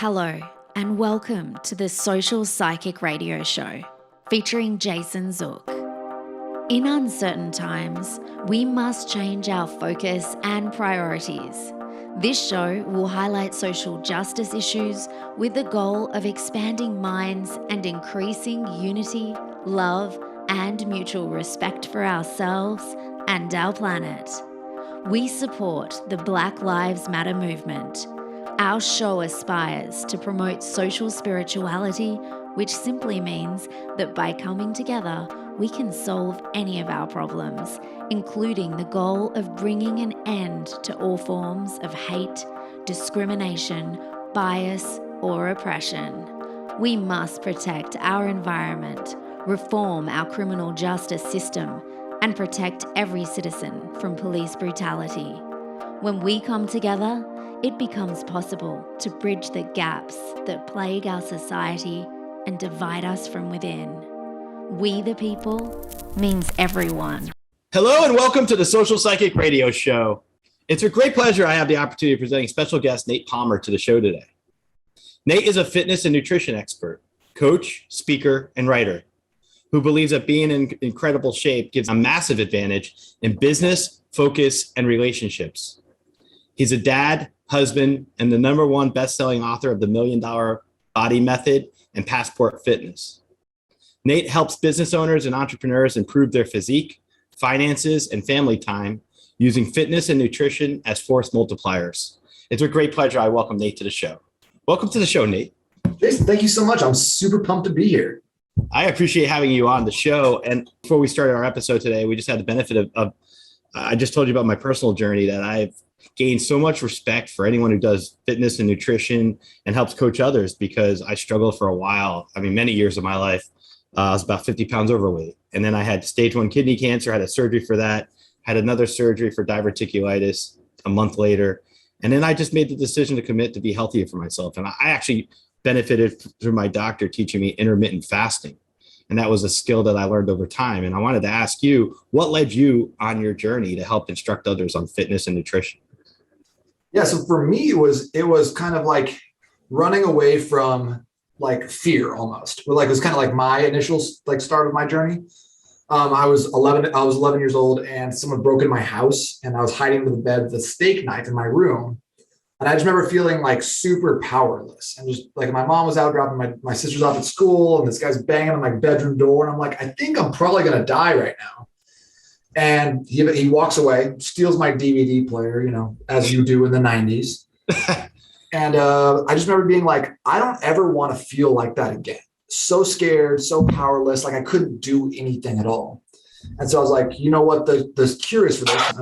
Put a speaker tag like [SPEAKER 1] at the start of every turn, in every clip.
[SPEAKER 1] Hello, and welcome to the Social Psychic Radio Show featuring Jason Zook. In uncertain times, we must change our focus and priorities. This show will highlight social justice issues with the goal of expanding minds and increasing unity, love, and mutual respect for ourselves and our planet. We support the Black Lives Matter movement. Our show aspires to promote social spirituality, which simply means that by coming together, we can solve any of our problems, including the goal of bringing an end to all forms of hate, discrimination, bias, or oppression. We must protect our environment, reform our criminal justice system, and protect every citizen from police brutality. When we come together, it becomes possible to bridge the gaps that plague our society and divide us from within. We the people means everyone.
[SPEAKER 2] Hello and welcome to the Social Psychic Radio Show. It's a great pleasure I have the opportunity of presenting special guest Nate Palmer to the show today. Nate is a fitness and nutrition expert, coach, speaker, and writer who believes that being in incredible shape gives a massive advantage in business, focus, and relationships. He's a dad, husband, and the #1 best-selling author of the $1 Million Body Method and Passport Fitness. Nate helps business owners and entrepreneurs improve their physique, finances, and family time using fitness and nutrition as force multipliers. It's a great pleasure. I welcome Nate to the show. Welcome to the show, Nate.
[SPEAKER 3] Jason, thank you so much. I'm super pumped to be here.
[SPEAKER 2] I appreciate having you on the show. And before we started our episode today, we just had the benefit of I just told you about my personal journey that I've gained so much respect for anyone who does fitness and nutrition and helps coach others, because I struggled for a while. I mean, many years of my life. I was about 50 pounds overweight. And then I had stage 1 kidney cancer, had a surgery for that, had another surgery for diverticulitis a month later. And then I just made the decision to commit to be healthier for myself. And I actually benefited through my doctor teaching me intermittent fasting. And that was a skill that I learned over time. And I wanted to ask you, what led you on your journey to help instruct others on fitness and nutrition?
[SPEAKER 3] Yeah, so for me, it was kind of like running away from like fear almost. But like it was kind of like my initial like start of my journey. I was 11 years old, and someone broke in my house, and I was hiding under the bed with a steak knife in my room. And I just remember feeling like super powerless, and just like my mom was out dropping my sister's off at school, and this guy's banging on my bedroom door. And I'm like, I think I'm probably going to die right now. And he walks away, steals my DVD player, as you do in the 90s. And I just remember being like, I don't ever want to feel like that again. So scared, so powerless, like I couldn't do anything at all. And so I was like, you know what, the cure is for this.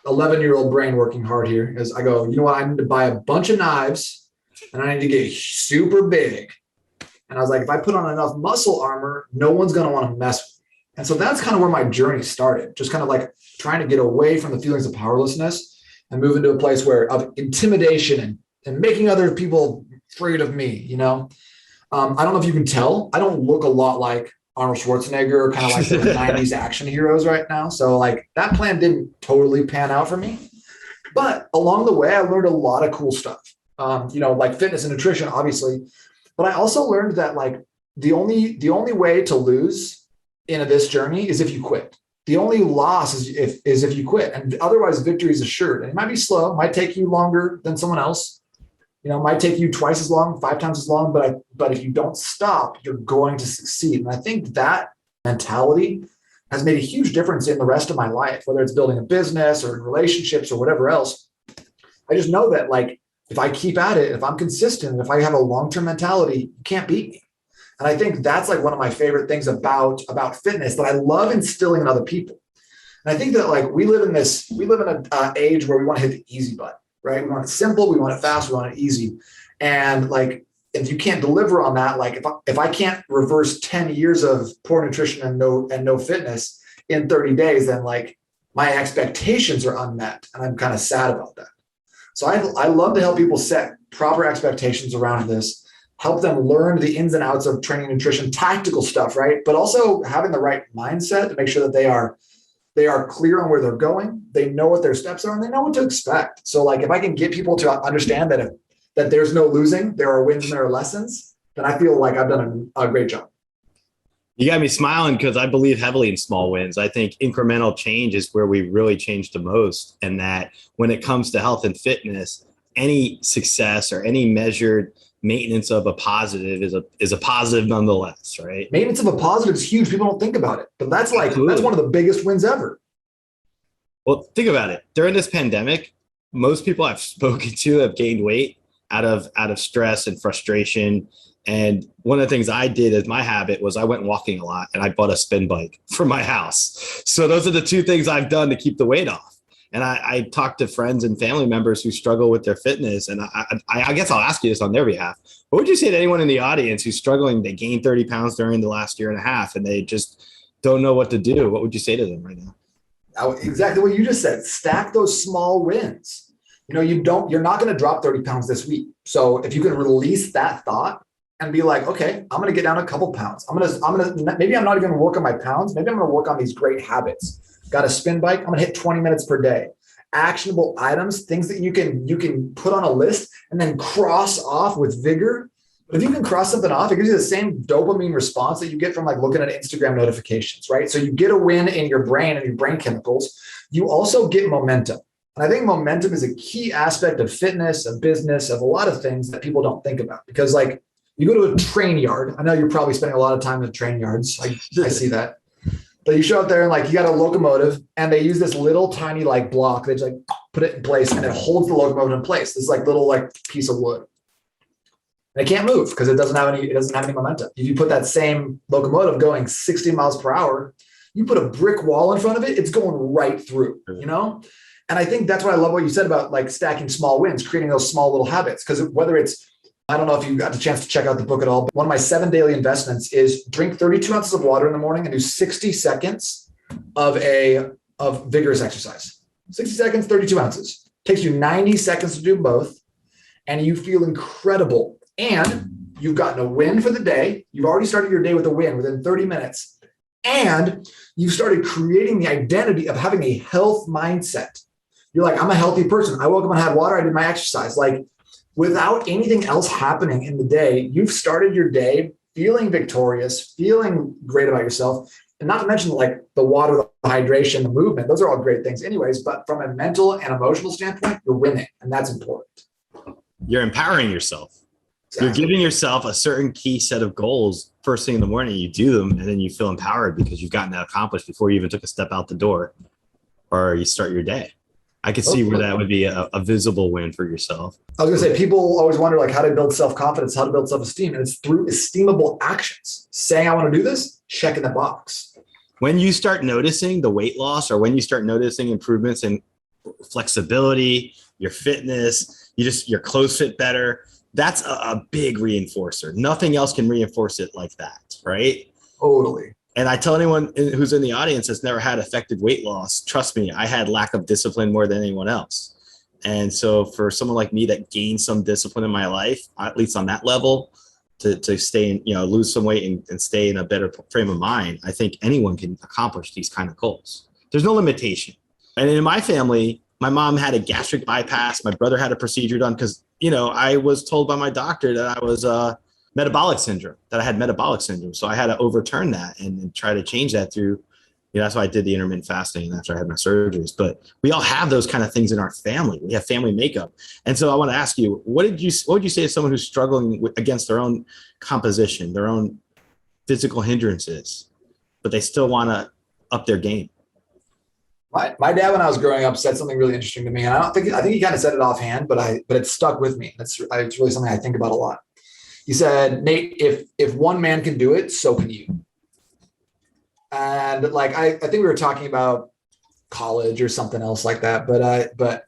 [SPEAKER 3] 11-year-old brain working hard here is I go, you know what, I need to buy a bunch of knives and I need to get super big. And I was like, if I put on enough muscle armor, no one's going to want to mess with me. And so that's kind of where my journey started, just kind of like trying to get away from the feelings of powerlessness and move into a place of intimidation and making other people afraid of me. I don't know if you can tell, I don't look a lot like Arnold Schwarzenegger, kind of like the 90s action heroes right now. So like that plan didn't totally pan out for me, but along the way, I learned a lot of cool stuff, like fitness and nutrition, obviously. But I also learned that like the only way to lose in this journey is if you quit. The only loss is if you quit, and otherwise victory is assured. And it might be slow, might take you longer than someone else. Might take you twice as long, 5 times as long, but if you don't stop, you're going to succeed. And I think that mentality has made a huge difference in the rest of my life, whether it's building a business or in relationships or whatever else. I just know that like, if I keep at it, if I'm consistent, if I have a long-term mentality, you can't beat me. And I think that's like one of my favorite things about fitness that I love instilling in other people. And I think that like we live in an age where we want to hit the easy button. Right? We want it simple, we want it fast, we want it easy. And like, if you can't deliver on that, like if I can't reverse 10 years of poor nutrition and no fitness in 30 days, then like my expectations are unmet. And I'm kind of sad about that. So I love to help people set proper expectations around this, help them learn the ins and outs of training, nutrition, tactical stuff, right? But also having the right mindset to make sure that they are clear on where they're going. They know what their steps are and they know what to expect. So like, if I can get people to understand that that there's no losing, there are wins and there are lessons, then I feel like I've done a great job.
[SPEAKER 2] You got me smiling because I believe heavily in small wins. I think incremental change is where we really change the most. And that when it comes to health and fitness, any success or any measured maintenance of a positive is a positive nonetheless, right?
[SPEAKER 3] Maintenance of a positive is huge. People don't think about it, but that's one of the biggest wins ever.
[SPEAKER 2] Well, think about it. During this pandemic, most people I've spoken to have gained weight out of stress and frustration. And one of the things I did as my habit was I went walking a lot and I bought a spin bike for my house. So those are the two things I've done to keep the weight off. And I talk to friends and family members who struggle with their fitness. And I guess I'll ask you this on their behalf. What would you say to anyone in the audience who's struggling? They gained 30 pounds during the last year and a half and they just don't know what to do. What would you say to them right now?
[SPEAKER 3] Exactly what you just said. Stack those small wins. You're not going to drop 30 pounds this week. So if you can release that thought and be like, okay, I'm going to get down a couple pounds. Maybe I'm not even going to work on my pounds. Maybe I'm going to work on these great habits. Got a spin bike. I'm going to hit 20 minutes per day. Actionable items, things that you can put on a list and then cross off with vigor. But if you can cross something off, it gives you the same dopamine response that you get from like looking at Instagram notifications, right? So you get a win in your brain and your brain chemicals. You also get momentum. And I think momentum is a key aspect of fitness, of business, of a lot of things that people don't think about. Because like you go to a train yard. I know you're probably spending a lot of time in train yards. I see that. But you show up there and like you got a locomotive and they use this little tiny like block. They just like put it in place and it holds the locomotive in place. This like little like piece of wood. And it can't move because it doesn't have any momentum. If you put that same locomotive going 60 miles per hour, you put a brick wall in front of it, it's going right through, And I think that's what I love what you said about like stacking small wins, creating those small little habits. Because whether it's, I don't know if you got the chance to check out the book at all, but one of my 7 daily investments is drink 32 ounces of water in the morning and do 60 seconds of vigorous exercise. 60 seconds, 32 ounces. Takes you 90 seconds to do both. And you feel incredible. And you've gotten a win for the day. You've already started your day with a win within 30 minutes. And you've started creating the identity of having a health mindset. You're like, I'm a healthy person. I woke up and had water. I did my exercise. Like without anything else happening in the day, you've started your day feeling victorious, feeling great about yourself. And not to mention like the water, the hydration, the movement. Those are all great things anyways. But from a mental and emotional standpoint, you're winning. And that's important.
[SPEAKER 2] You're empowering yourself.
[SPEAKER 3] Exactly.
[SPEAKER 2] You're giving yourself a certain key set of goals first thing in the morning. You do them and then you feel empowered because you've gotten that accomplished before you even took a step out the door or you start your day. I could see where that would be a visible win for yourself.
[SPEAKER 3] I was going to say, people always wonder like how to build self-confidence, how to build self-esteem. And it's through esteemable actions. Saying I want to do this, check in the box.
[SPEAKER 2] When you start noticing the weight loss or when you start noticing improvements in flexibility, your fitness, your clothes fit better, that's a big reinforcer. Nothing else can reinforce it like that, right?
[SPEAKER 3] Totally.
[SPEAKER 2] And I tell anyone who's in the audience that's never had effective weight loss, trust me, I had lack of discipline more than anyone else. And so for someone like me that gained some discipline in my life, at least on that level, to stay in, lose some weight and stay in a better frame of mind, I think anyone can accomplish these kind of goals. There's no limitation. And in my family, my mom had a gastric bypass. My brother had a procedure done because, I was told by my doctor that I was that I had metabolic syndrome. So I had to overturn that and try to change that through, that's why I did the intermittent fasting after I had my surgeries. But we all have those kind of things in our family. We have family makeup. And so I want to ask you, what would you say to someone who's struggling against their own composition, their own physical hindrances, but they still want to up their game?
[SPEAKER 3] My dad, when I was growing up, said something really interesting to me. And I think he kind of said it offhand, but it stuck with me. It's really something I think about a lot. He said, Nate, if one man can do it, so can you. And like, I think we were talking about college or something else like that. But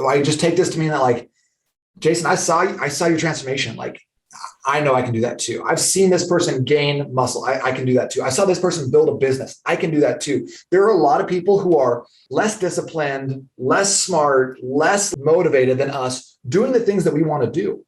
[SPEAKER 3] I just take this to mean that like, Jason, I saw your transformation. Like, I know I can do that too. I've seen this person gain muscle. I can do that too. I saw this person build a business. I can do that too. There are a lot of people who are less disciplined, less smart, less motivated than us doing the things that we want to do.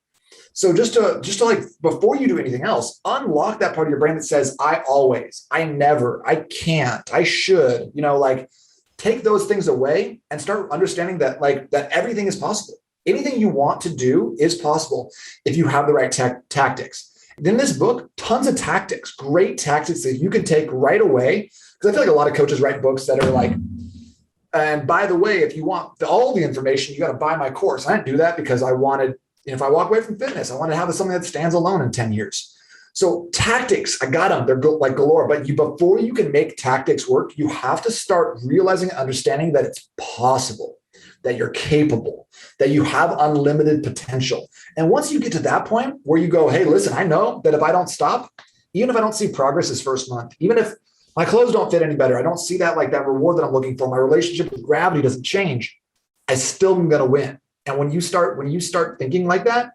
[SPEAKER 3] So just to like, before you do anything else, unlock that part of your brain that says, I always, I never, I can't, I should, like take those things away and start understanding that like that everything is possible. anything you want to do is possible if you have the right tactics. In this book, tons of tactics, great tactics that you can take right away. Because I feel like a lot of coaches write books that are like, and by the way, if you want all the information, you got to buy my course. I didn't do that because I wanted, if I walk away from fitness, I want to have something that stands alone in 10 years. So tactics, I got them. They're like galore. But before you can make tactics work, you have to start realizing and understanding that it's possible, that you're capable, that you have unlimited potential. And once you get to that point where you go, hey, listen, I know that if I don't stop, even if I don't see progress this first month, even if my clothes don't fit any better, I don't see that like that reward that I'm looking for, my relationship with gravity doesn't change, I still am going to win. And when you start thinking like that,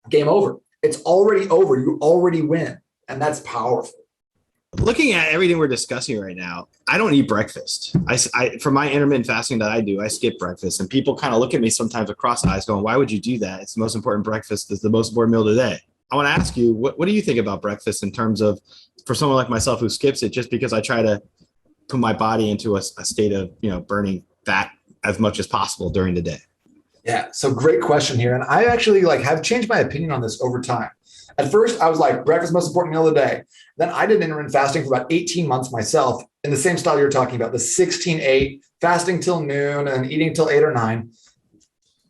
[SPEAKER 3] game over. It's already over. You already win. And that's powerful.
[SPEAKER 2] Looking at everything we're discussing right now, I don't eat breakfast. For my intermittent fasting that I do, I skip breakfast. And people kind of look at me sometimes with cross eyes going, why would you do that? It's the most important breakfast. It's the most important meal of the day. I want to ask you, what do you think about breakfast in terms of, for someone like myself who skips it, just because I try to put my body into a state of, burning fat as much as possible during the day?
[SPEAKER 3] Yeah. So great question here. And I actually have changed my opinion on this over time. At first, I was like, breakfast, most important meal of the day. Then I did intermittent fasting for about 18 months myself in the same style you're talking about, the 16-8, fasting till noon and eating till 8 or 9.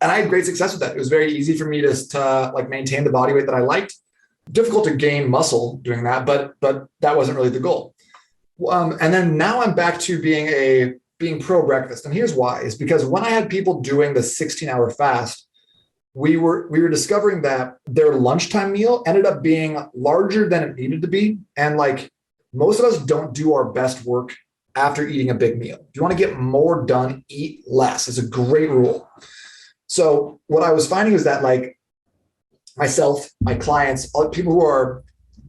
[SPEAKER 3] And I had great success with that. It was very easy for me to maintain the body weight that I liked. Difficult to gain muscle doing that, but that wasn't really the goal. And then now I'm back to being pro breakfast. And here's why, is because when I had people doing the 16-hour fast, we were discovering that their lunchtime meal ended up being larger than it needed to be. And most of us don't do our best work after eating a big meal. If you want to get more done, eat less. It's a great rule. So what I was finding is that myself, my clients, people who are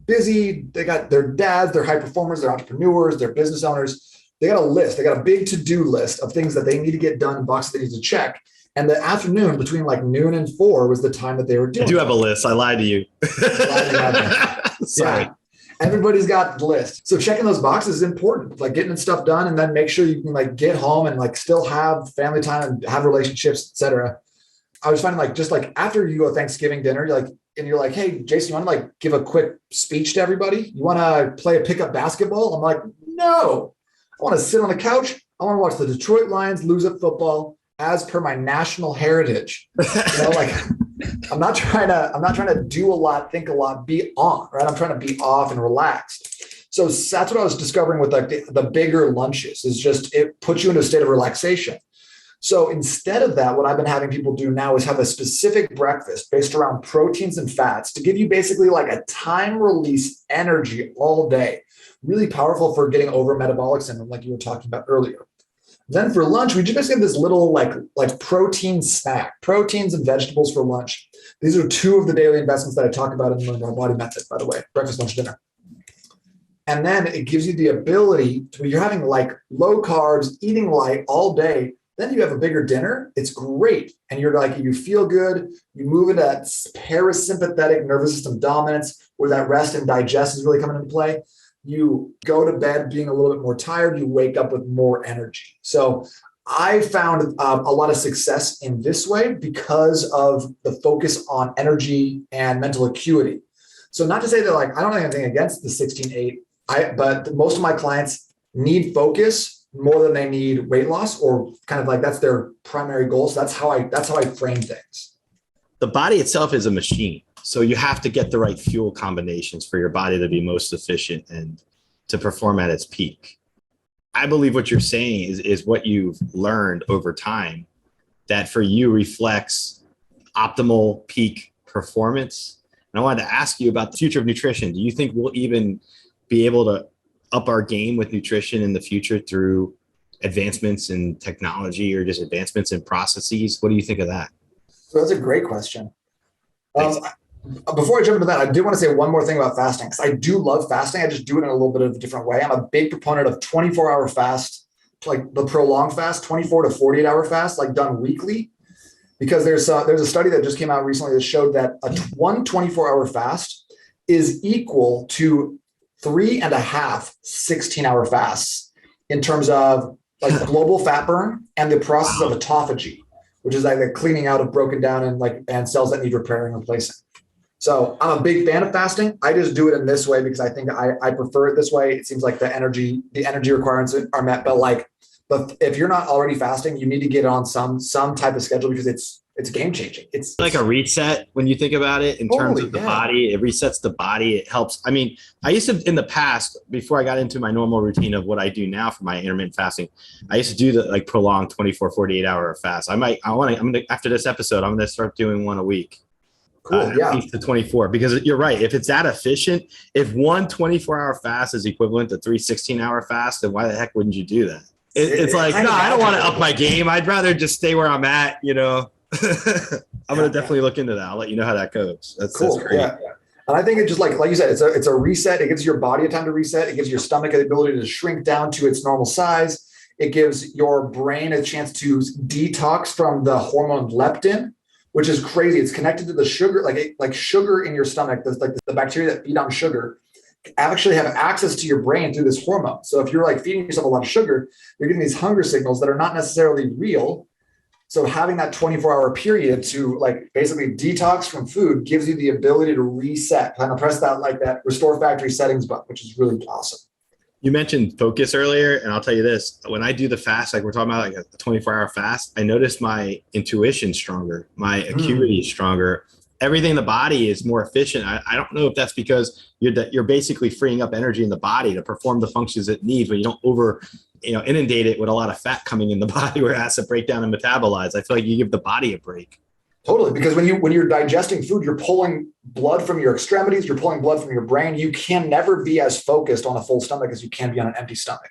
[SPEAKER 3] busy, they got their dads, they're high performers, they're entrepreneurs, they're business owners. They got a list. They got a big to-do list of things that they need to get done, boxes they need to check. And the afternoon between noon and 4 was the time that they were doing.
[SPEAKER 2] I do have a list. I lied to you. Sorry.
[SPEAKER 3] Yeah. Everybody's got the list. So checking those boxes is important, getting stuff done, and then make sure you can get home and still have family time and have relationships, etc. I was finding just after you go Thanksgiving dinner, you're like, hey, Jason, you want to give a quick speech to everybody? You want to play a pickup basketball? I'm like, no, I want to sit on the couch. I want to watch the Detroit Lions lose at football as per my national heritage. I'm not trying to do a lot, think a lot, be on, right? I'm trying to be off and relaxed. So that's what I was discovering with the bigger lunches, is just, it puts you into a state of relaxation. So instead of that, what I've been having people do now is have a specific breakfast based around proteins and fats to give you basically a time release energy all day. Really powerful for getting over metabolic syndrome, like you were talking about earlier. Then for lunch, we just basically have this little protein snack, proteins and vegetables for lunch. These are 2 of the daily investments that I talk about in the Million Dollar Body Method, by the way, breakfast, lunch, dinner. And then it gives you the ability to, when you're having low carbs, eating light all day, then you have a bigger dinner. It's great. And you're you feel good. You move into that parasympathetic nervous system dominance, where that rest and digest is really coming into play. You go to bed being a little bit more tired. You wake up with more energy. So I found a lot of success in this way because of the focus on energy and mental acuity. So not to say that I don't have anything against the 16-8, but most of my clients need focus more than they need weight loss, or that's their primary goal. So that's how I frame things.
[SPEAKER 2] The body itself is a machine. So you have to get the right fuel combinations for your body to be most efficient and to perform at its peak. I believe what you're saying is what you've learned over time that for you reflects optimal peak performance. And I wanted to ask you about the future of nutrition. Do you think we'll even be able to up our game with nutrition in the future through advancements in technology or just advancements in processes? What do you think of that?
[SPEAKER 3] So that's a great question. Before I jump into that, I did want to say one more thing about fasting, because I do love fasting. I just do it in a little bit of a different way. I'm a big proponent of 24-hour fast, the prolonged fast, 24 to 48-hour fast, done weekly, because there's a study that just came out recently that showed that one 24-hour fast is equal to 3.5 16-hour fasts in terms of global fat burn and the process of autophagy, which is like the cleaning out of broken down and cells that need repairing and replacing. So I'm a big fan of fasting. I just do it in this way because I think I prefer it this way. It seems like the energy requirements are met, but if you're not already fasting, you need to get on some type of schedule because it's game changing. It's
[SPEAKER 2] like a reset when you think about it in terms of the body. It resets the body. It helps. I mean, I used to, in the past, before I got into my normal routine of what I do now for my intermittent fasting, I used to do the like prolonged 24, 48 hour fast. I'm going to, after this episode, I'm going to start doing one a week.
[SPEAKER 3] Cool.
[SPEAKER 2] At least to 24, because you're right. If it's that efficient, if one 24-hour fast is equivalent to 3 16-hour fasts, then why the heck wouldn't you do that? It's like, no, I don't want to up my game. I'd rather just stay where I'm at, I'm going to definitely look into that. I'll let you know how that goes. That's
[SPEAKER 3] cool.
[SPEAKER 2] That's great.
[SPEAKER 3] Yeah. And I think it's just like you said, it's a reset. It gives your body a time to reset. It gives your stomach the ability to shrink down to its normal size. It gives your brain a chance to detox from the hormone leptin, which is crazy. It's connected to the sugar, like sugar in your stomach. That's like the bacteria that feed on sugar actually have access to your brain through this hormone. So if you're like feeding yourself a lot of sugar, you're getting these hunger signals that are not necessarily real. So having that 24-hour period to like basically detox from food gives you the ability to reset. Kind of press that restore factory settings button, which is really awesome.
[SPEAKER 2] You mentioned focus earlier, and I'll tell you this, when I do the fast, like we're talking about like a 24-hour fast, I notice my intuition stronger, my acuity is stronger. Everything in the body is more efficient. I don't know if that's because you're basically freeing up energy in the body to perform the functions it needs when you don't inundate it with a lot of fat coming in the body where it has to break down and metabolize. I feel like you give the body a break.
[SPEAKER 3] Totally. Because when you're digesting food, you're pulling blood from your extremities, you're pulling blood from your brain. You can never be as focused on a full stomach as you can be on an empty stomach.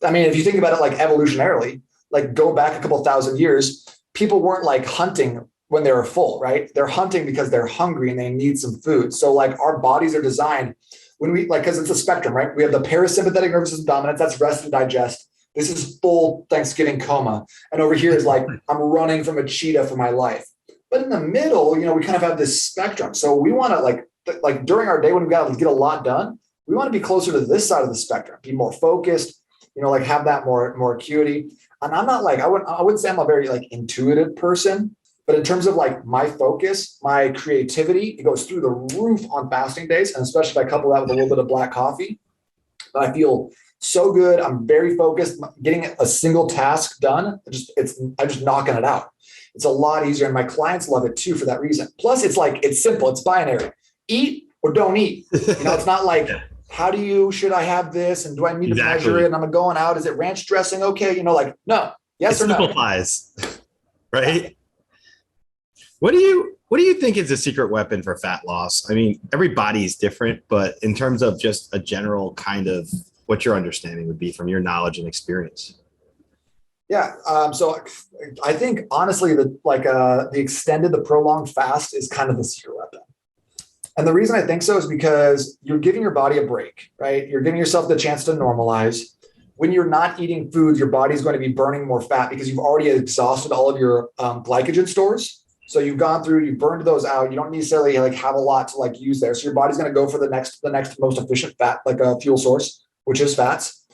[SPEAKER 3] I mean, if you think about it like evolutionarily, like go back a couple thousand years, people weren't like hunting when they were full, right? They're hunting because they're hungry and they need some food. So like our bodies are designed when we because it's a spectrum, right? We have the parasympathetic nervous system dominance, that's rest and digest. This is full Thanksgiving coma. And over here is like, I'm running from a cheetah for my life. But in the middle, we kind of have this spectrum. So we want to like during our day when we got to get a lot done, we want to be closer to this side of the spectrum, be more focused, like have that more acuity. And I'm not like, I wouldn't say I'm a very like intuitive person, but in terms of like my focus, my creativity, it goes through the roof on fasting days. And especially if I couple that with a little bit of black coffee, I feel so good. I'm very focused, getting a single task done. I'm just knocking it out. It's a lot easier. And my clients love it too for that reason. Plus it's simple. It's binary. Eat or don't eat. It's not like, should I have this? And do I need to measure it? And I'm going out. Is it ranch dressing? Okay. No, yes or no. It
[SPEAKER 2] simplifies, right? What do you think is a secret weapon for fat loss? I mean, every body is different, but in terms of just a general kind of what your understanding would be from your knowledge and experience.
[SPEAKER 3] Yeah. So I think honestly the prolonged fast is kind of the secret weapon. And the reason I think so is because you're giving your body a break, right? You're giving yourself the chance to normalize. When you're not eating food, your body's going to be burning more fat because you've already exhausted all of your glycogen stores. So you've burned those out. You don't necessarily have a lot to use there. So your body's going to go for the next most efficient fat, like a fuel source, which is fats.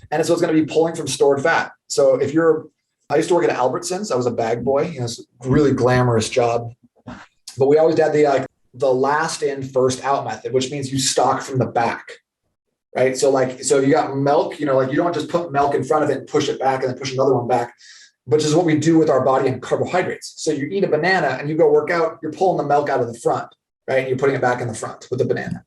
[SPEAKER 3] And so it's going to be pulling from stored fat. So I used to work at Albertsons. I was a bag boy. It's a really glamorous job. But we always had the last in, first out method, which means you stock from the back, right? So if you got milk, you don't just put milk in front of it and push it back and then push another one back, which is what we do with our body and carbohydrates. So you eat a banana and you go work out, you're pulling the milk out of the front, right? And you're putting it back in the front with the banana.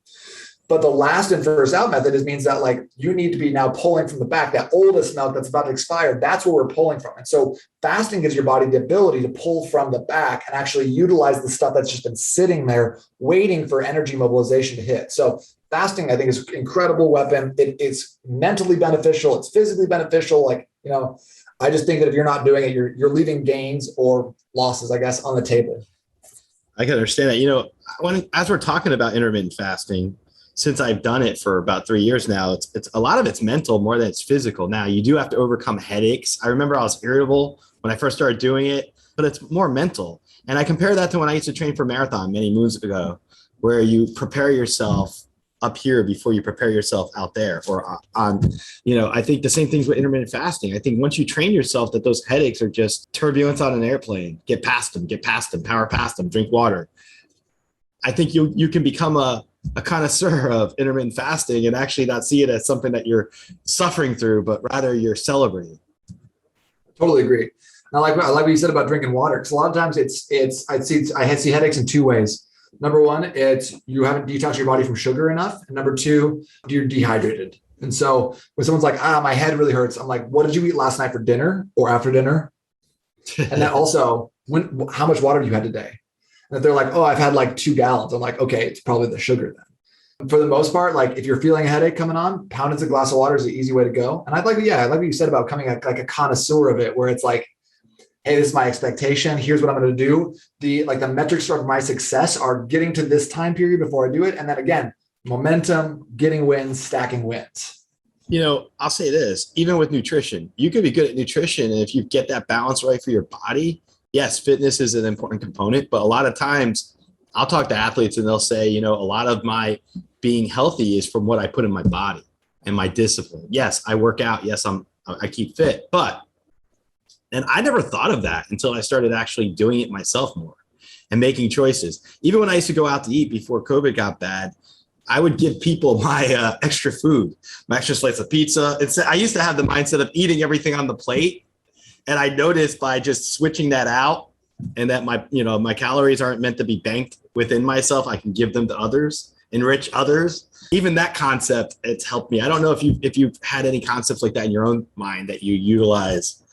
[SPEAKER 3] But the last in, first out method means that you need to be now pulling from the back, that oldest milk that's about to expire. That's where we're pulling from. And so fasting gives your body the ability to pull from the back and actually utilize the stuff that's just been sitting there waiting for energy mobilization to hit. So fasting, I think, is an incredible weapon. It's mentally beneficial. It's physically beneficial. I just think that if you're not doing it, you're leaving gains or losses, I guess, on the table.
[SPEAKER 2] I can understand that. As we're talking about intermittent fasting, since I've done it for about 3 years now, it's a lot of it's mental more than it's physical. Now you do have to overcome headaches. I remember I was irritable when I first started doing it, but it's more mental. And I compare that to when I used to train for marathon many moons ago, where you prepare yourself up here before you prepare yourself out there, or on, I think the same things with intermittent fasting. I think once you train yourself that those headaches are just turbulence on an airplane, get past them, power past them, drink water. I think you can become a connoisseur of intermittent fasting and actually not see it as something that you're suffering through, but rather you're celebrating.
[SPEAKER 3] Totally agree. And I like what you said about drinking water, because a lot of times I see headaches in two ways. Number one, it's you haven't detoxed your body from sugar enough. And number two, you're dehydrated. And so when someone's like, my head really hurts, I'm like, what did you eat last night for dinner or after dinner? And then also, how much water have you had today? And if they're like, I've had like 2 gallons, I'm like, okay, it's probably the sugar then. For the most part, like if you're feeling a headache coming on, pounding a glass of water is the easy way to go. And I like what you said about becoming like a connoisseur of it, where it's like, hey, this is my expectation. Here's what I'm going to do. The metrics of my success are getting to this time period before I do it. And then again, momentum, getting wins, stacking wins.
[SPEAKER 2] I'll say this, even with nutrition, you could be good at nutrition. And if you get that balance right for your body, yes, fitness is an important component, but a lot of times I'll talk to athletes and they'll say, a lot of my being healthy is from what I put in my body and my discipline. Yes, I work out. Yes, I keep fit, and I never thought of that until I started actually doing it myself more and making choices. Even when I used to go out to eat before COVID got bad, I would give people my extra food, my extra slice of pizza. I used to have the mindset of eating everything on the plate. And I noticed by just switching that out, and that my calories aren't meant to be banked within myself, I can give them to others, enrich others. Even that concept, it's helped me. I don't know if you've had any concepts like that in your own mind that you utilize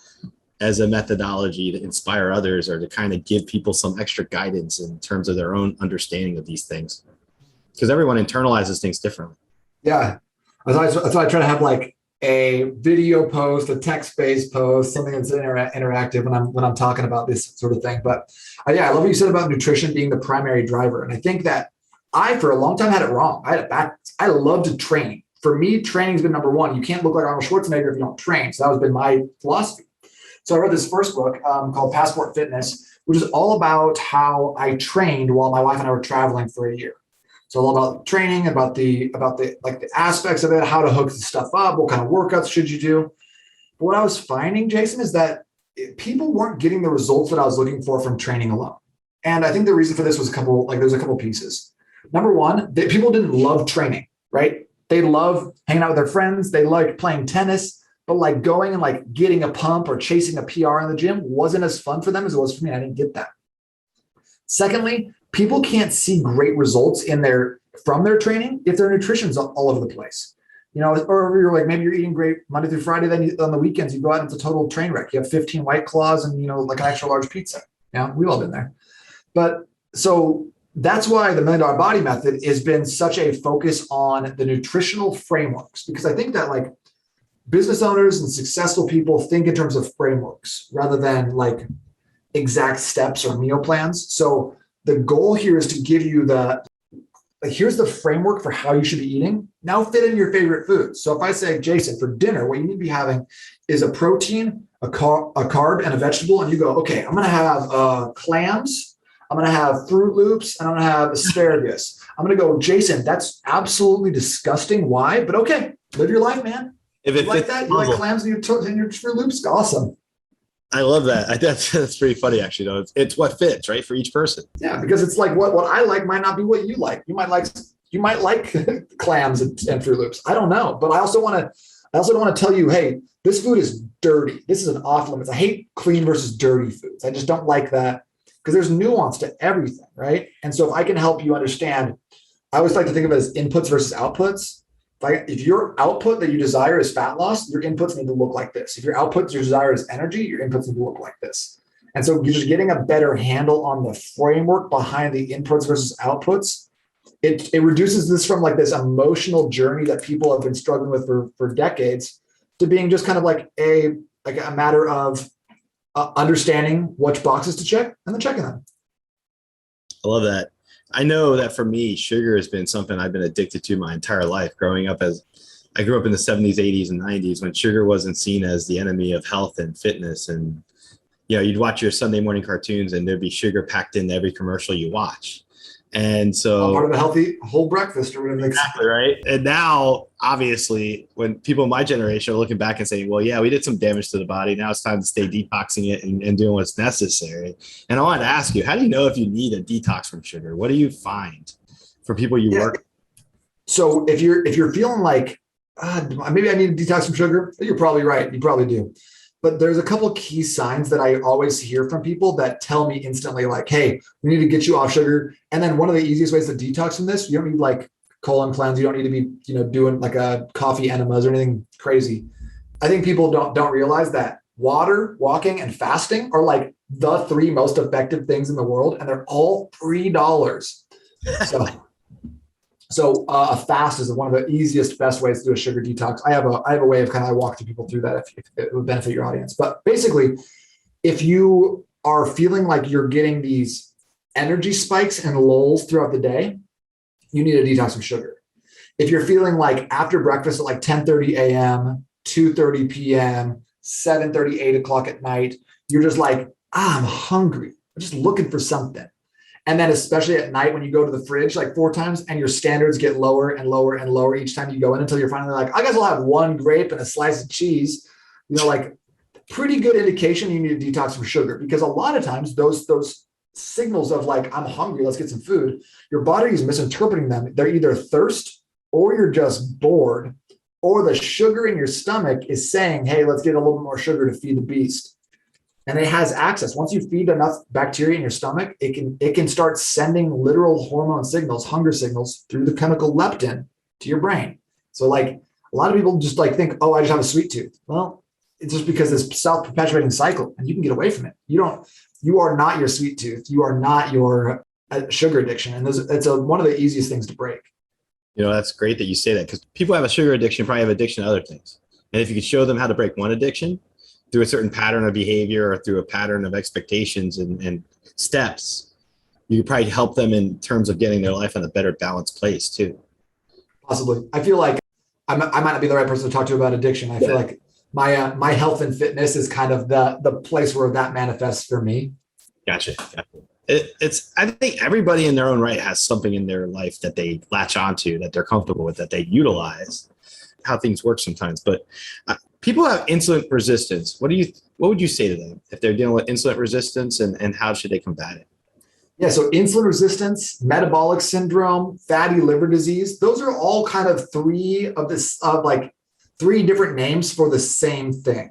[SPEAKER 2] as a methodology to inspire others or to kind of give people some extra guidance in terms of their own understanding of these things, because everyone internalizes things differently.
[SPEAKER 3] Yeah. That's why I try to have like a video post, a text-based post, something that's interactive when I'm talking about this sort of thing. But I love what you said about nutrition being the primary driver. And I think that I, for a long time, had it wrong. I had it backwards. I love to train. For me, training's been number one. You can't look like Arnold Schwarzenegger if you don't train. So that has been my philosophy. So I read this first book called Passport Fitness, which is all about how I trained while my wife and I were traveling for a year. So all about training, about the aspects of it, how to hook the stuff up, what kind of workouts should you do. But what I was finding, Jason, is that people weren't getting the results that I was looking for from training alone. And I think the reason for this was there's a couple pieces. Number one, people didn't love training, right? They love hanging out with their friends. They liked playing tennis, but like going and like getting a pump or chasing a PR in the gym wasn't as fun for them as it was for me. I didn't get that. Secondly, people can't see great results from their training if their nutrition's all over the place. Or you're like, maybe you're eating great Monday through Friday, then on the weekends you go out and it's a total train wreck. You have 15 White Claws and like an extra large pizza. Yeah, we've all been there. But so that's why the $1 Million Body Method has been such a focus on the nutritional frameworks, because I think that like business owners and successful people think in terms of frameworks rather than like exact steps or meal plans. So the goal here is to give you here's the framework for how you should be eating. Now fit in your favorite foods. So if I say, Jason, for dinner, what you need to be having is a protein, a carb, and a vegetable. And you go, okay, I'm going to have clams. I'm going to have Fruit Loops, and I'm going to have asparagus. I'm going to go, Jason, that's absolutely disgusting. Why? But okay, live your life, man. If you like that, you like clams and your Fruit Loops, awesome.
[SPEAKER 2] I love that. That's pretty funny, actually, though. It's what fits, right, for each person.
[SPEAKER 3] Yeah, because it's like what I like might not be what you like. You might like clams and Fruit Loops. I don't know, but I also want to tell you, hey, this food is dirty. This is an off limits. I hate clean versus dirty foods. I just don't like that because there's nuance to everything, right? And so if I can help you understand, I always like to think of it as inputs versus outputs. If your output that you desire is fat loss, your inputs need to look like this. If your output you desire is energy, your inputs need to look like this. And so you're just getting a better handle on the framework behind the inputs versus outputs. It reduces this from like this emotional journey that people have been struggling with for decades to being just kind of like a matter of understanding which boxes to check and then checking them.
[SPEAKER 2] I love that. I know that for me, sugar has been something I've been addicted to my entire life. Growing up I grew up in the 70s, 80s, and 90s when sugar wasn't seen as the enemy of health and fitness. And, you'd watch your Sunday morning cartoons and there'd be sugar packed into every commercial you watch. And so
[SPEAKER 3] part of a healthy whole breakfast or whatever.
[SPEAKER 2] Exactly right. And now, obviously, when people in my generation are looking back and saying, well, yeah, we did some damage to the body. Now it's time to stay detoxing it and doing what's necessary. And I wanted to ask you, how do you know if you need a detox from sugar? What do you find for people you work with?
[SPEAKER 3] So if you're feeling like maybe I need a detox from sugar, you're probably right. You probably do. But there's a couple key signs that I always hear from people that tell me instantly, like, hey, we need to get you off sugar. And then one of the easiest ways to detox from this, you don't need like colon cleanse. You don't need to be, doing like a coffee enemas or anything crazy. I think people don't realize that water, walking, and fasting are like the 3 most effective things in the world, and they're all $3. So a fast is one of the easiest, best ways to do a sugar detox. I have a way of I walk people through that if it would benefit your audience. But basically, if you are feeling like you're getting these energy spikes and lulls throughout the day, you need a detox from sugar. If you're feeling like after breakfast at like 10:30 a.m., 2:30 p.m., 7:30, 8 o'clock at night, you're just like, I'm hungry. I'm just looking for something. And then especially at night when you go to the fridge like 4 times and your standards get lower and lower and lower each time you go in until you're finally like, I guess I'll have 1 grape and a slice of cheese, like pretty good indication you need a detox from sugar, because a lot of times those signals of like, I'm hungry, let's get some food, your body is misinterpreting them. They're either thirst or you're just bored, or the sugar in your stomach is saying, hey, let's get a little bit more sugar to feed the beast. And it has access. Once you feed enough bacteria in your stomach, it can start sending literal hormone signals, hunger signals through the chemical leptin to your brain. So like a lot of people just like think, oh, I just have a sweet tooth. Well, it's just because this self-perpetuating cycle, and you can get away from it. You are not your sweet tooth. You are not your sugar addiction. And it's one of the easiest things to break.
[SPEAKER 2] That's great that you say that, because people have a sugar addiction, probably have addiction to other things. And if you could show them how to break one addiction through a certain pattern of behavior or through a pattern of expectations and steps, you could probably help them in terms of getting their life in a better balanced place too.
[SPEAKER 3] Possibly. I feel like I might not be the right person to talk to about addiction. I feel like my health and fitness is kind of the place where that manifests for me.
[SPEAKER 2] Gotcha. I think everybody in their own right has something in their life that they latch onto, that they're comfortable with, that they utilize. How things work sometimes, but people have insulin resistance. What would you say to them if they're dealing with insulin resistance, and how should they combat it?
[SPEAKER 3] Yeah, so insulin resistance, metabolic syndrome, fatty liver disease, those are all kind of three different names for the same thing.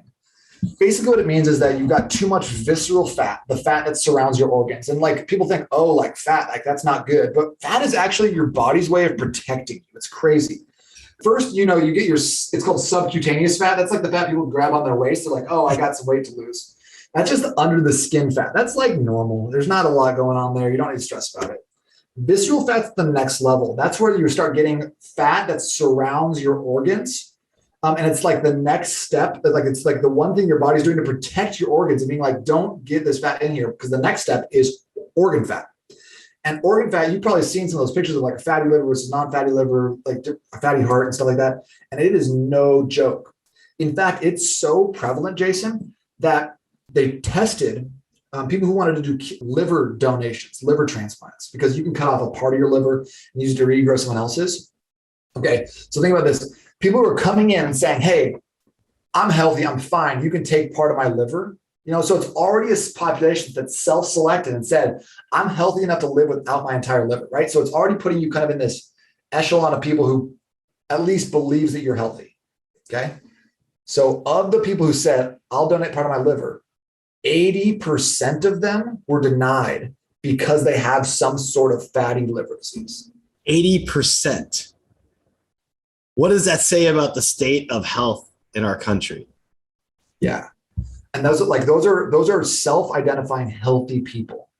[SPEAKER 3] Basically what it means is that you've got too much visceral fat, the fat that surrounds your organs. And like people think, oh, like fat, like that's not good. But fat is actually your body's way of protecting you. It's crazy. First, you get it's called subcutaneous fat. That's like the fat people grab on their waist. They're like, oh, I got some weight to lose. That's just under the skin fat. That's like normal. There's not a lot going on there. You don't need to stress about it. Visceral fat's the next level. That's where you start getting fat that surrounds your organs. And it's like the next step. It's like the one thing your body's doing to protect your organs and being like, don't get this fat in here, because the next step is organ fat. And organ fat, you've probably seen some of those pictures of like a fatty liver versus non-fatty liver, like a fatty heart and stuff like that. And it is no joke. In fact, it's so prevalent, Jason, that they tested people who wanted to do liver donations, liver transplants, because you can cut off a part of your liver and use it to regrow someone else's. Okay, so think about this. People who are coming in and saying, hey, I'm healthy, I'm fine, you can take part of my liver. So it's already a population that's self-selected and said, I'm healthy enough to live without my entire liver, right? So it's already putting you kind of in this echelon of people who at least believes that you're healthy, okay? So of the people who said, I'll donate part of my liver, 80% of them were denied because they have some sort of fatty liver disease.
[SPEAKER 2] 80%. What does that say about the state of health in our country?
[SPEAKER 3] Yeah. And those are self-identifying healthy people.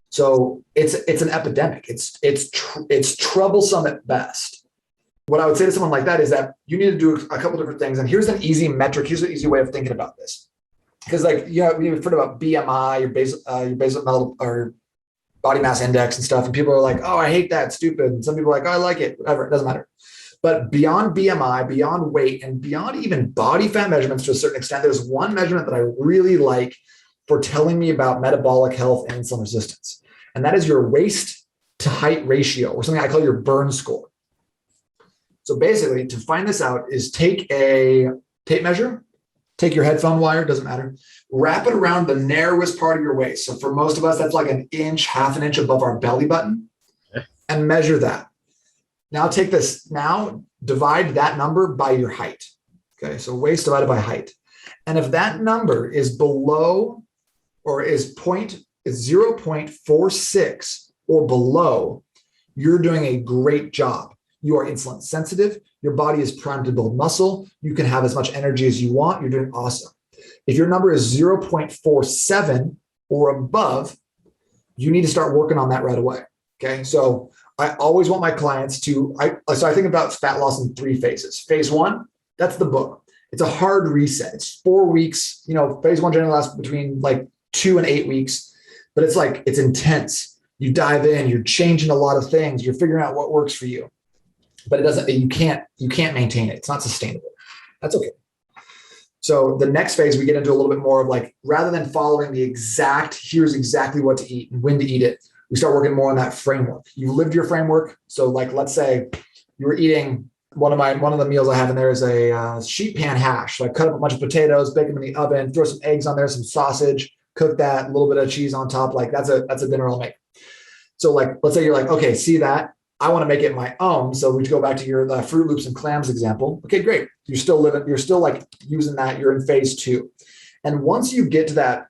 [SPEAKER 3] So it's an epidemic. It's troublesome at best. What I would say to someone like that is that you need to do a couple different things. And here's an easy metric. Here's an easy way of thinking about this. Because we've heard about BMI, your basal metal or body mass index and stuff. And people are like, oh, I hate that, stupid. And some people are like, oh, I like it, whatever, it doesn't matter. But beyond BMI, beyond weight, and beyond even body fat measurements to a certain extent, there's one measurement that I really like for telling me about metabolic health and insulin resistance. And that is your waist to height ratio, or something I call your burn score. So basically, to find this out is take a tape measure, take your headphone wire, doesn't matter, wrap it around the narrowest part of your waist. So for most of us, that's like an inch, half an inch above our belly button, and measure that. Now take this, now divide that number by your height. Okay, so waist divided by height. And if that number is below or is 0.46 or below, you're doing a great job. You are insulin sensitive. Your body is primed to build muscle. You can have as much energy as you want. You're doing awesome. If your number is 0.47 or above, you need to start working on that right away. Okay. So I always want my clients to, so I think about fat loss in 3 phases. Phase 1, that's the book. It's a hard reset. It's 4 weeks. Phase 1 generally lasts between like 2 and 8 weeks, but it's intense. You dive in, you're changing a lot of things. You're figuring out what works for you. But you can't maintain it. It's not sustainable. That's okay. So the next phase, we get into a little bit more of like, rather than following here's exactly what to eat and when to eat it, we start working more on that framework. You lived your framework. So like, let's say you were eating one of the meals I have in there is a sheet pan hash. So I cut up a bunch of potatoes, bake them in the oven, throw some eggs on there, some sausage, cook that, a little bit of cheese on top. Like that's a dinner I'll make. So like, let's say you're like, okay, see that? I want to make it my own. So we go back to your Fruit Loops and clams example. Okay, great. You're still like using that. You're in phase 2. And once you get to that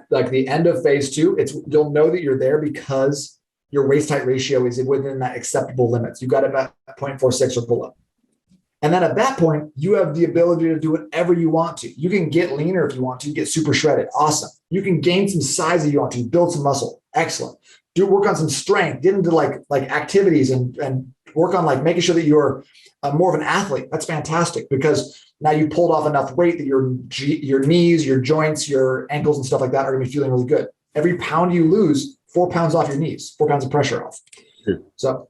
[SPEAKER 3] like the end of phase 2, you'll know that you're there because your waist height ratio is within that acceptable limits. You got it about 0.46 or below. And then at that point, you have the ability to do whatever you want to. You can get leaner if you want to, get super shredded. Awesome. You can gain some size if you want to, build some muscle. Excellent. Work on some strength, get into like activities and work on like making sure that you're more of an athlete. That's fantastic because now you pulled off enough weight that your knees, your joints, your ankles and stuff like that are going to be feeling really good. Every pound you lose, 4 pounds off your knees, 4 pounds of pressure off. So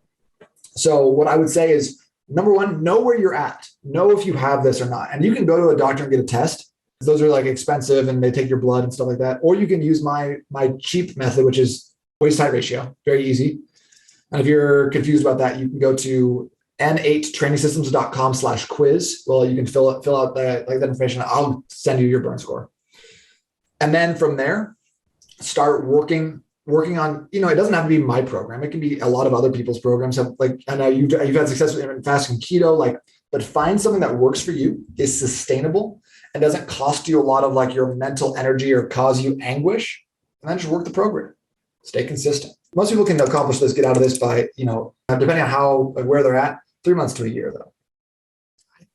[SPEAKER 3] what I would say is, number 1, know where you're at. Know if you have this or not. And you can go to a doctor and get a test. Those are like expensive and they take your blood and stuff like that. Or you can use my cheap method, which is waist height ratio, very easy. And if you're confused about that, you can go to n8trainingsystems.com/quiz. Well, you can fill out that information. I'll send you your burn score. And then from there, start working on, it doesn't have to be my program. It can be a lot of other people's programs. Like, I know you've had success with intermittent fasting, keto, but find something that works for you, is sustainable, and doesn't cost you a lot of like your mental energy or cause you anguish, and then just work the program. Stay consistent. Most people can accomplish this, get out of this by, depending on where they're at, 3 months to a year though.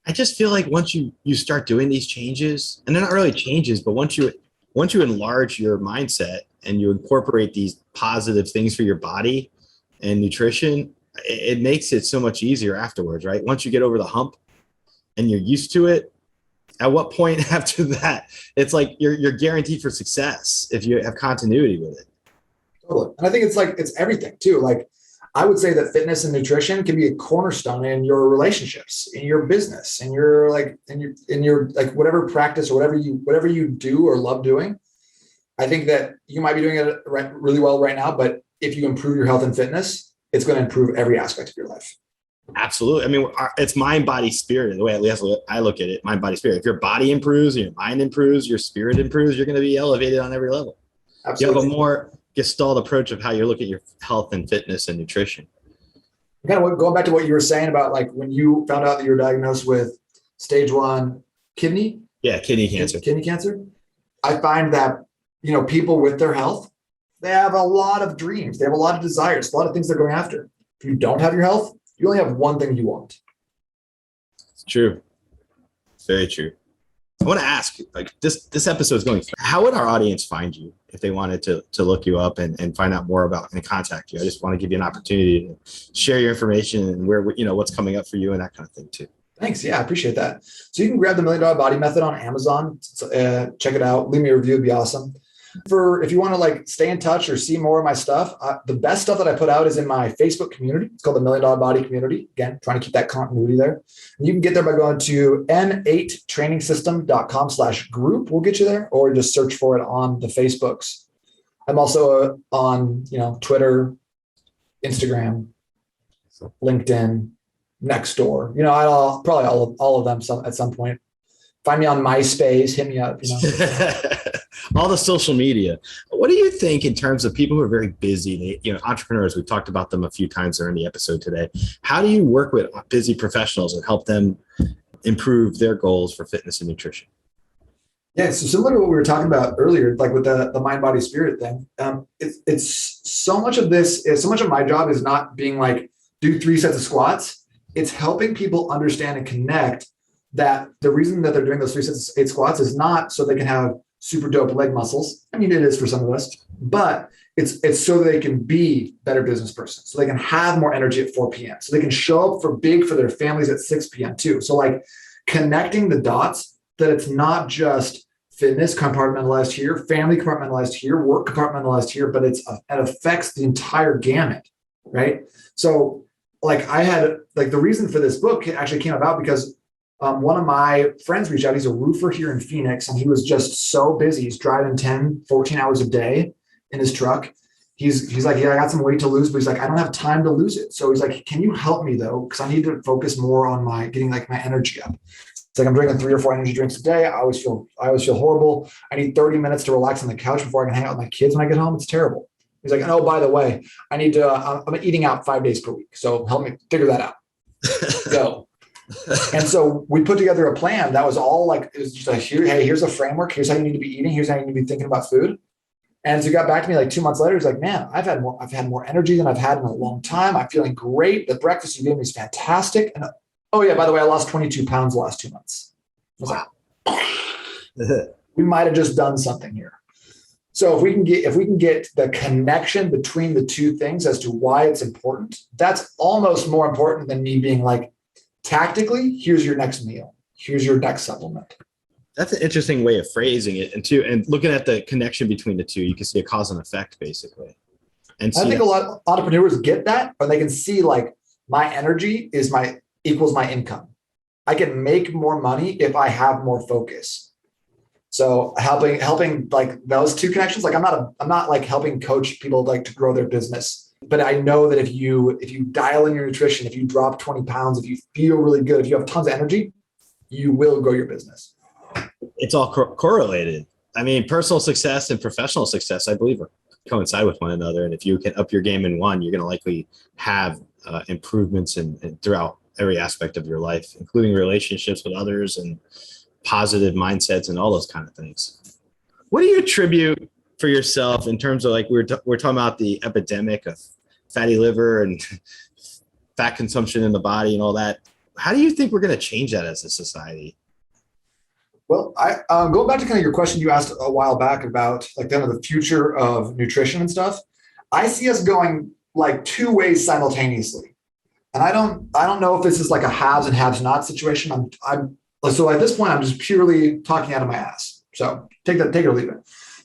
[SPEAKER 2] I just feel like once you start doing these changes, and they're not really changes, but once you enlarge your mindset and you incorporate these positive things for your body and nutrition, it makes it so much easier afterwards, right? Once you get over the hump and you're used to it, at what point after that, it's like you're guaranteed for success if you have continuity with it.
[SPEAKER 3] Totally. And I think it's everything too. Like I would say that fitness and nutrition can be a cornerstone in your relationships, in your business, in your whatever practice or whatever you do or love doing. I think that you might be doing it really well right now, but if you improve your health and fitness, it's going to improve every aspect of your life.
[SPEAKER 2] Absolutely. I mean, it's mind, body, spirit. The way at least I look at it, mind, body, spirit. If your body improves, your mind improves, your spirit improves, you're going to be elevated on every level.
[SPEAKER 3] Absolutely.
[SPEAKER 2] You have a more gestalt approach of how you look at your health and fitness and nutrition.
[SPEAKER 3] Kind of going back to what you were saying about like when you found out that you were diagnosed with stage 1 kidney.
[SPEAKER 2] Yeah, kidney cancer.
[SPEAKER 3] Kidney cancer. I find that, people with their health, they have a lot of dreams. They have a lot of desires, a lot of things they're going after. If you don't have your health, you only have one thing you want.
[SPEAKER 2] It's true. It's very true. I want to ask, like this episode is going, how would our audience find you if they wanted to look you up and find out more about and contact you? I just want to give you an opportunity to share your information and where, what's coming up for you and that kind of thing too.
[SPEAKER 3] Thanks. Yeah, I appreciate that. So you can grab the $1 Million Body Method on Amazon. Check it out. Leave me a review. It'd be awesome. If you want to like stay in touch or see more of my stuff, the best stuff that I put out is in my Facebook community. It's called the $1 Million Body Community. Again, trying to keep that continuity there. And you can get there by going to n8trainingsystem.com/group. We'll get you there, or just search for it on the Facebooks. I'm also on, Twitter, Instagram, LinkedIn, Nextdoor. You know, I'll probably all of them at some point. Find me on MySpace, hit me up, you know.
[SPEAKER 2] All the social media. What do you think in terms of people who are very busy, entrepreneurs? We've talked about them a few times during the episode today. How do you work with busy professionals and help them improve their goals for fitness and nutrition?
[SPEAKER 3] Yeah, so similar to what we were talking about earlier, like with the mind, body, spirit thing, it's so much of my job is not being like, do 3 sets of squats. It's helping people understand and connect that the reason that they're doing those 3 sets of 8 squats is not so they can have super dope leg muscles. I mean, it is for some of us, but it's so they can be better business persons, so they can have more energy at 4 p.m. So they can show up for their families at 6 p.m. too. So like connecting the dots that it's not just fitness compartmentalized here, family compartmentalized here, work compartmentalized here, but it affects the entire gamut, right? So like I had like the reason for this book actually came about because one of my friends reached out. He's a roofer here in Phoenix, and he was just so busy. He's driving 10, 14 hours a day in his truck. He's like, yeah, I got some weight to lose, but he's like, I don't have time to lose it. So he's like, can you help me though? Because I need to focus more on getting like my energy up. It's like I'm drinking 3 or 4 energy drinks a day. I always feel horrible. I need 30 minutes to relax on the couch before I can hang out with my kids when I get home. It's terrible. He's like, oh, by the way, I need to, I'm eating out 5 days per week. So help me figure that out. Go. And so we put together a plan that was all like, it was just like, hey, here's a framework. Here's how you need to be eating. Here's how you need to be thinking about food. And as he got back to me like 2 months later, he's like, man, I've had more energy than I've had in a long time. I'm feeling great. The breakfast you gave me is fantastic. And oh yeah, by the way, I lost 22 pounds the last 2 months. I was like, we might have just done something here. So if we can get the connection between the two things as to why it's important, that's almost more important than me being like, tactically, here's your next meal. Here's your next supplement.
[SPEAKER 2] That's an interesting way of phrasing it. And looking at the connection between the two, you can see a cause and effect basically. And
[SPEAKER 3] I think a lot of entrepreneurs get that, but they can see like my energy equals my income. I can make more money if I have more focus. So helping like those two connections, like I'm not like helping coach people like to grow their business. But I know that if you dial in your nutrition, if you drop 20 pounds, if you feel really good, if you have tons of energy, you will grow your business.
[SPEAKER 2] It's all correlated. I mean, personal success and professional success, I believe, coincide with one another. And if you can up your game in one, you're going to likely have improvements in throughout every aspect of your life, including relationships with others and positive mindsets and all those kind of things. What do you attribute for yourself in terms of like we're talking about the epidemic of fatty liver and fat consumption in the body and all that? How do you think we're going to change that as a society?
[SPEAKER 3] Well, I going back to kind of your question you asked a while back about like kind of the future of nutrition and stuff. I see us going like 2 ways simultaneously, and I don't know if this is like a haves and haves not situation. So at this point, I'm just purely talking out of my ass. So take it or leave it.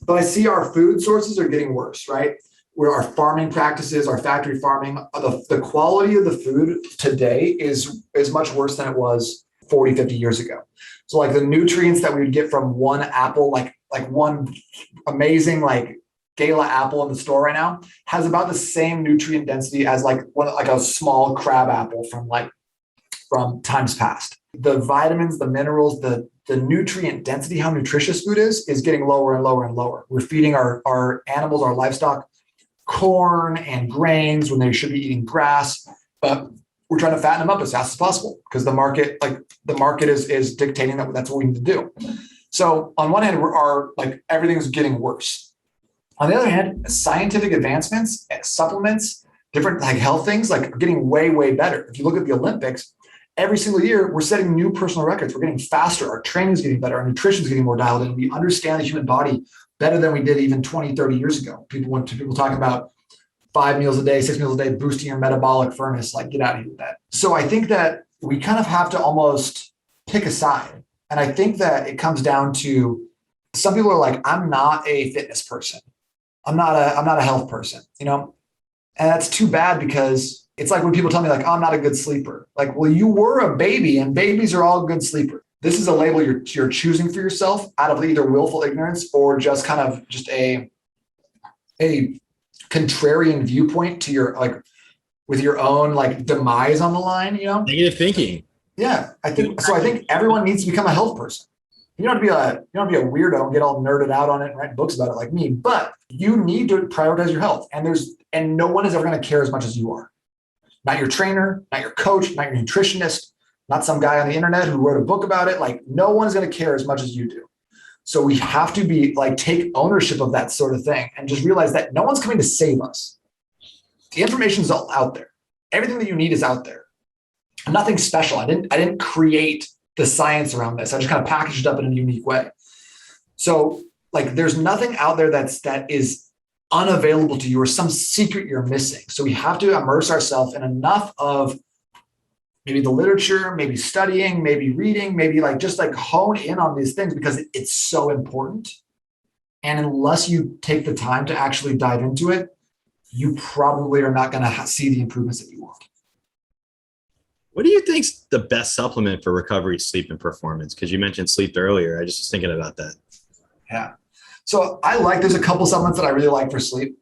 [SPEAKER 3] But I see our food sources are getting worse, right? Where our farming practices, our factory farming, the quality of the food today is much worse than it was 40, 50 years ago. So like the nutrients that we would get from one apple, like one amazing like gala apple in the store right now has about the same nutrient density as like a small crab apple from times past. The vitamins, the minerals, the nutrient density, how nutritious food is getting lower and lower and lower. We're feeding our animals, our livestock, corn and grains when they should be eating grass, but we're trying to fatten them up as fast as possible because the market is dictating that that's what we need to do. So on one hand, everything's getting worse. On the other hand, scientific advancements, supplements, different like health things like are getting way, way better. If you look at the Olympics, every single year, we're setting new personal records. We're getting faster. Our training is getting better. Our nutrition is getting more dialed in. We understand the human body better than we did even 20, 30 years ago. People talk about 5 meals a day, 6 meals a day, boosting your metabolic furnace, like get out of here with that. So I think that we kind of have to almost pick a side. And I think that it comes down to some people are like, I'm not a fitness person. I'm not a health person, and that's too bad because it's like when people tell me like, oh, I'm not a good sleeper. Like, well, you were a baby and babies are all good sleepers. This is a label you're choosing for yourself out of either willful ignorance or just kind of just a contrarian viewpoint to your like with your own like demise on the line, you know?
[SPEAKER 2] Negative thinking.
[SPEAKER 3] Yeah, I think so. I think everyone needs to become a health person. You don't have to be a weirdo and get all nerded out on it and write books about it like me, but you need to prioritize your health. And no one is ever going to care as much as you are. Not your trainer, not your coach, not your nutritionist, not some guy on the internet who wrote a book about it. Like no one's going to care as much as you do. So we have to be like, take ownership of that sort of thing and just realize that no one's coming to save us. The information is all out there. Everything that you need is out there. Nothing special. I didn't create the science around this. I just kind of packaged it up in a unique way. So like there's nothing out there that is unavailable to you or some secret you're missing. So we have to immerse ourselves in enough of maybe the literature, maybe studying, maybe reading, maybe like just like hone in on these things because it's so important. And unless you take the time to actually dive into it, you probably are not going to see the improvements that you want.
[SPEAKER 2] What do you think's the best supplement for recovery, sleep, and performance? Because you mentioned sleep earlier. I just was thinking about that.
[SPEAKER 3] Yeah. So there's a couple supplements that I really like for sleep.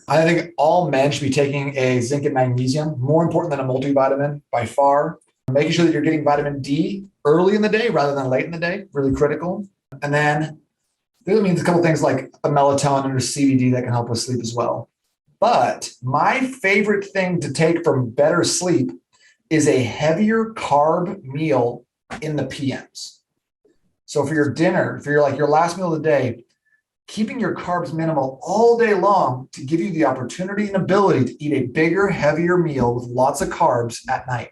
[SPEAKER 3] I think all men should be taking a zinc and magnesium, more important than a multivitamin by far. Making sure that you're getting vitamin D early in the day rather than late in the day, really critical. And then there's a couple things like a melatonin or CBD that can help with sleep as well. But my favorite thing to take for better sleep is a heavier carb meal in the PMs. So for your dinner, for your last meal of the day, keeping your carbs minimal all day long to give you the opportunity and ability to eat a bigger, heavier meal with lots of carbs at night.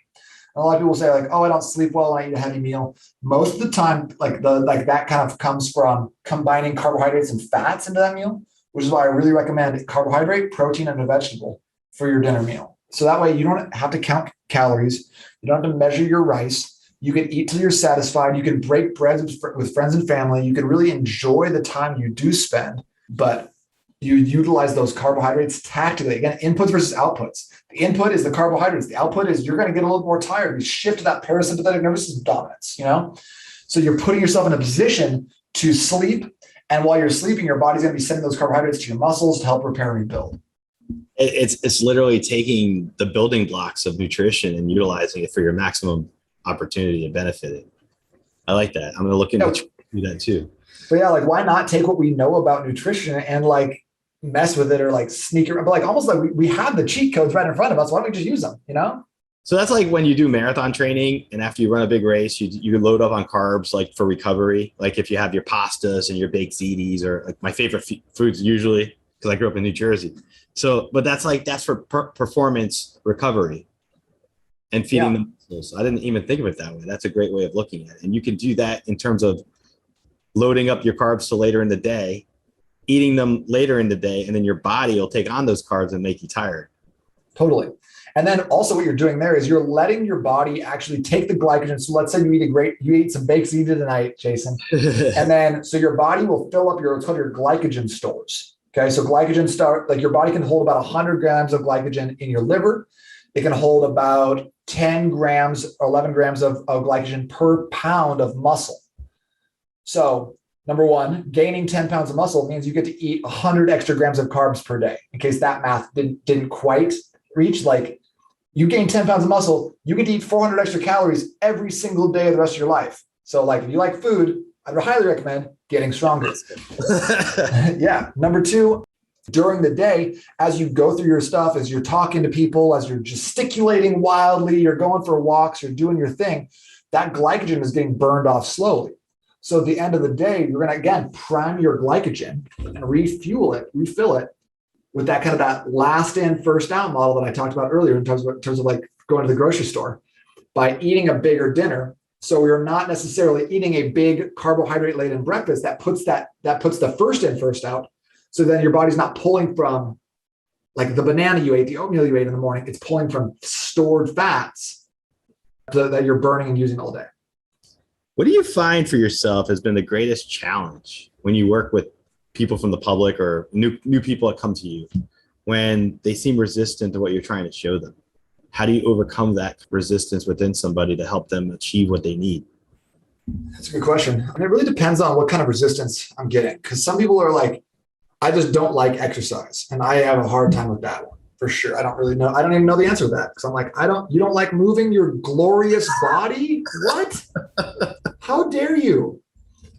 [SPEAKER 3] And a lot of people say like, oh, I don't sleep well when I eat a heavy meal. Most of the time, that kind of comes from combining carbohydrates and fats into that meal, which is why I really recommend carbohydrate, protein, and a vegetable for your dinner meal. So that way you don't have to count calories. You don't have to measure your rice. You can eat till you're satisfied. You can break bread with friends and family. You can really enjoy the time you do spend, but you utilize those carbohydrates tactically. Again, inputs versus outputs. The input is the carbohydrates. The output is you're going to get a little more tired. You shift to that parasympathetic nervous system dominance, So you're putting yourself in a position to sleep. And while you're sleeping, your body's going to be sending those carbohydrates to your muscles to help repair and rebuild.
[SPEAKER 2] It's literally taking the building blocks of nutrition and utilizing it for your maximum opportunity to benefit it. I like that. I'm going to look into do that too.
[SPEAKER 3] But yeah, like why not take what we know about nutrition and like mess with it or like sneak it, but like almost like we have the cheat codes right in front of us. Why don't we just use them,
[SPEAKER 2] So that's like when you do marathon training and after you run a big race, you load up on carbs like for recovery. Like if you have your pastas and your baked ziti or like my favorite foods usually, because I grew up in New Jersey. So, but that's for performance recovery and feeding the muscles. I didn't even think of it that way. That's a great way of looking at it. And you can do that in terms of loading up your carbs to later in the day, eating them later in the day, and then your body will take on those carbs and make you tired.
[SPEAKER 3] Totally. And then also what you're doing there is you're letting your body actually take the glycogen. So let's say you eat some baked ziti tonight, Jason. And then, so your body will fill up what's called your glycogen stores. Okay. So glycogen your body can hold about 100 grams of glycogen in your liver. It can hold about 10 grams or 11 grams of glycogen per pound of muscle. So number one, gaining 10 pounds of muscle means you get to eat 100 extra grams of carbs per day. In case that math didn't quite reach, like you gain 10 pounds of muscle, you get to eat 400 extra calories every single day of the rest of your life. So like if you like food, I'd highly recommend getting stronger. Yeah. Number two, during the day, as you go through your stuff, as you're talking to people, as you're gesticulating wildly, you're going for walks, you're doing your thing, that glycogen is getting burned off slowly. So at the end of the day, you're going to, again, prime your glycogen and refill it with that kind of that last in, first out model that I talked about earlier in terms of like going to the grocery store by eating a bigger dinner. So we're not necessarily eating a big carbohydrate laden breakfast that puts the first in, first out. So then your body's not pulling from like the banana you ate, the oatmeal you ate in the morning. It's pulling from stored fats that you're burning and using all day.
[SPEAKER 2] What do you find for yourself has been the greatest challenge when you work with people from the public or new people that come to you when they seem resistant to what you're trying to show them? How do you overcome that resistance within somebody to help them achieve what they need?
[SPEAKER 3] That's a good question. I mean, it really depends on what kind of resistance I'm getting. Because some people are like, I just don't like exercise. And I have a hard time with that one. for sure. I don't really know. I don't even know the answer to that. Cause I'm like, you don't like moving your glorious body? What? How dare you?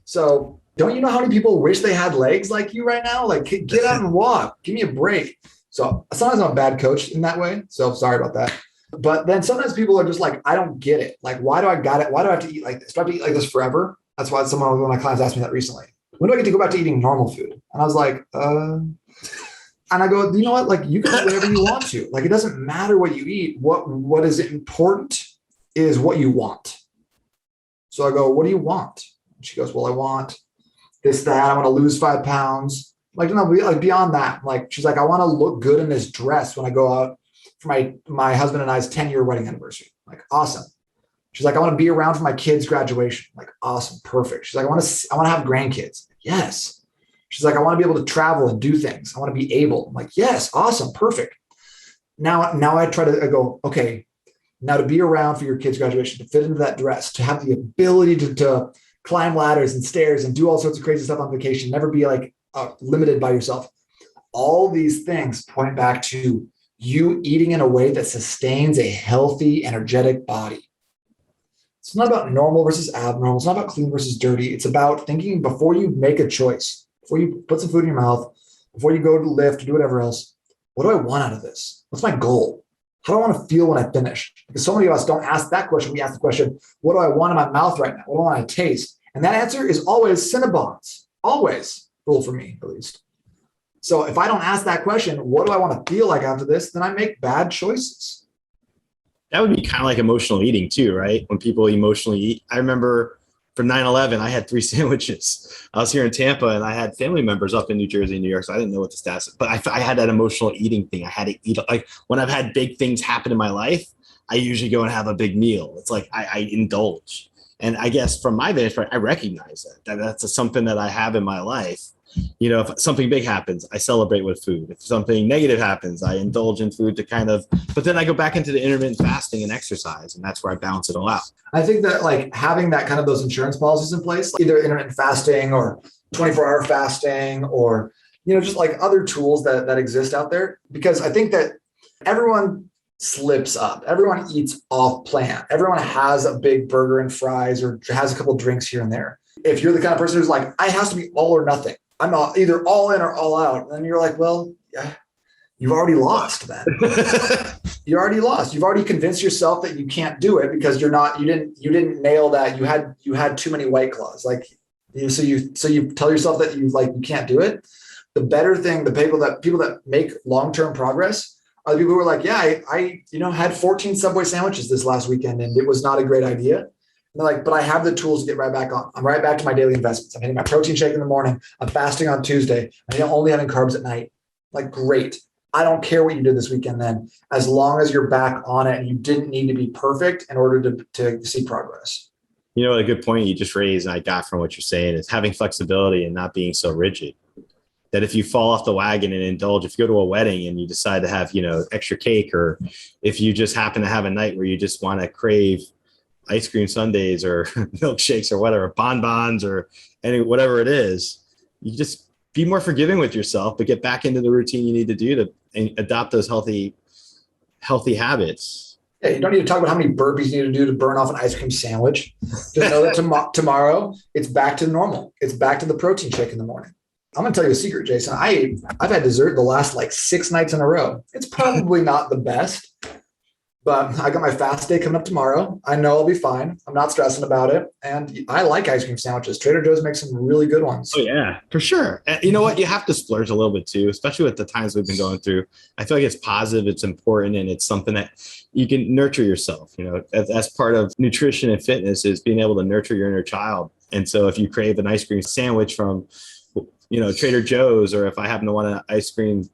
[SPEAKER 3] So don't you know how many people wish they had legs like you right now? Like, get out and walk. Give me a break. So sometimes I'm a bad coach in that way. So sorry about that. But then sometimes people are just like, I don't get it. Like, why do I got it? Why do I have to eat like this? Do I have to eat like this forever? That's why one of my clients asked me that recently. When do I get to go back to eating normal food? And I was like, and I go, you know what? Like, you can eat whatever you want to. Like, it doesn't matter what you eat. What is important is what you want. So I go, what do you want? And she goes, well, I want this, that. I want to lose 5 pounds. Like, no, like beyond that. Like, she's like, I want to look good in this dress when I go out for my husband and I's 10-year wedding anniversary. Like, awesome. She's like, I want to be around for my kids' graduation. Like, awesome, perfect. She's like, I want to have grandkids. Yes. She's like, I want to be able to travel and do things. I want to be able. I'm like, yes, awesome, perfect. Now I go, okay, now to be around for your kids' graduation, to fit into that dress, to have the ability to climb ladders and stairs and do all sorts of crazy stuff on vacation, never be like limited by yourself. All these things point back to you eating in a way that sustains a healthy, energetic body. It's not about normal versus abnormal. It's not about clean versus dirty. It's about thinking before you make a choice, before you put some food in your mouth, before you go to lift or do whatever else. What do I want out of this? What's my goal? How do I want to feel when I finish? Because so many of us don't ask that question. We ask the question, what do I want in my mouth right now? What do I want to taste? And that answer is always Cinnabons. Always. Rule for me, at least. So if I don't ask that question, what do I want to feel like after this? Then I make bad choices.
[SPEAKER 2] That would be kind of like emotional eating too, right? When people emotionally eat. I remember for 9/11, I had 3 sandwiches. I was here in Tampa and I had family members up in New Jersey and New York. So I didn't know what the status, but I had that emotional eating thing. I had to eat, like when I've had big things happen in my life, I usually go and have a big meal. It's like I indulge. And I guess from my vantage point, I recognize that's something that I have in my life. You know, if something big happens, I celebrate with food. If something negative happens, I indulge in food to but then I go back into the intermittent fasting and exercise, and that's where I balance it all out.
[SPEAKER 3] I think that like having that kind of those insurance policies in place, either intermittent fasting or 24-hour fasting, or, you know, just like other tools that exist out there, because I think that everyone slips up. Everyone eats off plan. Everyone has a big burger and fries or has a couple of drinks here and there. If you're the kind of person who's like, I has to be all or nothing, I'm not either all in or all out. And you're like, well, yeah, you've already lost then. You already lost. You've already convinced yourself that you can't do it because you didn't nail that. You had too many White Claws. Like, so you tell yourself that you can't do it. The better thing, the people that make long-term progress are the people who are like, yeah, I had 14 Subway sandwiches this last weekend and it was not a great idea. And they're like, but I have the tools to get right back on. I'm right back to my daily investments. I'm hitting my protein shake in the morning. I'm fasting on Tuesday. I'm only having carbs at night. Like, great. I don't care what you did this weekend then, as long as you're back on it and you didn't need to be perfect in order to see progress.
[SPEAKER 2] You know, a good point you just raised and I got from what you're saying is having flexibility and not being so rigid. That if you fall off the wagon and indulge, if you go to a wedding and you decide to have, extra cake, or if you just happen to have a night where you just want to crave ice cream sundaes or milkshakes or whatever, bonbons or whatever it is, you just be more forgiving with yourself, but get back into the routine you need to do to adopt those healthy habits.
[SPEAKER 3] Yeah, you don't need to talk about how many burpees you need to do to burn off an ice cream sandwich. Just know that tomorrow it's back to normal. It's back to the protein shake in the morning. I'm going to tell you a secret, Jason. I've had dessert the last 6 nights in a row. It's probably not the best, but I got my fast day coming up tomorrow. I know I'll be fine. I'm not stressing about it. And I like ice cream sandwiches. Trader Joe's makes some really good ones.
[SPEAKER 2] Oh, yeah, for sure. And you know what? You have to splurge a little bit too, especially with the times we've been going through. I feel like it's positive, it's important, and it's something that you can nurture yourself. As part of nutrition and fitness is being able to nurture your inner child. And so if you crave an ice cream sandwich from Trader Joe's, or if I happen to want an ice cream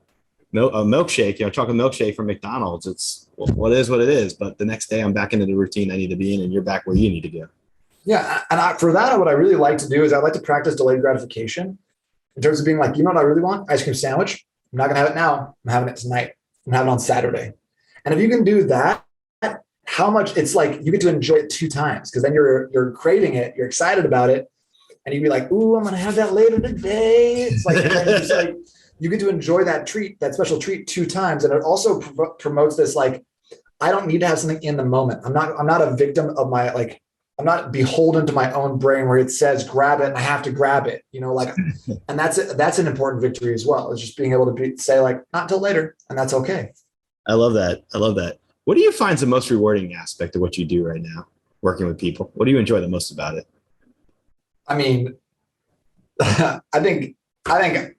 [SPEAKER 2] milkshake, chocolate milkshake from McDonald's, it's what it is. But the next day I'm back into the routine I need to be in, and you're back where you need to go. Yeah.
[SPEAKER 3] And for that, what I really like to do is I like to practice delayed gratification in terms of being like, you know what I really want? Ice cream sandwich. I'm not going to have it now. I'm having it tonight. I'm having it on Saturday. And if you can do that, how much it's like you get to enjoy it 2 times, because then you're craving it. You're excited about it. And you'd be like, ooh, I'm going to have that later today. It's like, you get to enjoy that special treat 2 times. And it also promotes this, like, I don't need to have something in the moment. I'm not a victim of my, like, I'm not beholden to my own brain where it says grab it and I have to grab it, like, and that's an important victory as well. Is just being able to say, like, not till later, and that's okay.
[SPEAKER 2] I love that. What do you find is the most rewarding aspect of what you do right now, working with people? What do you enjoy the most about it?
[SPEAKER 3] I mean, I think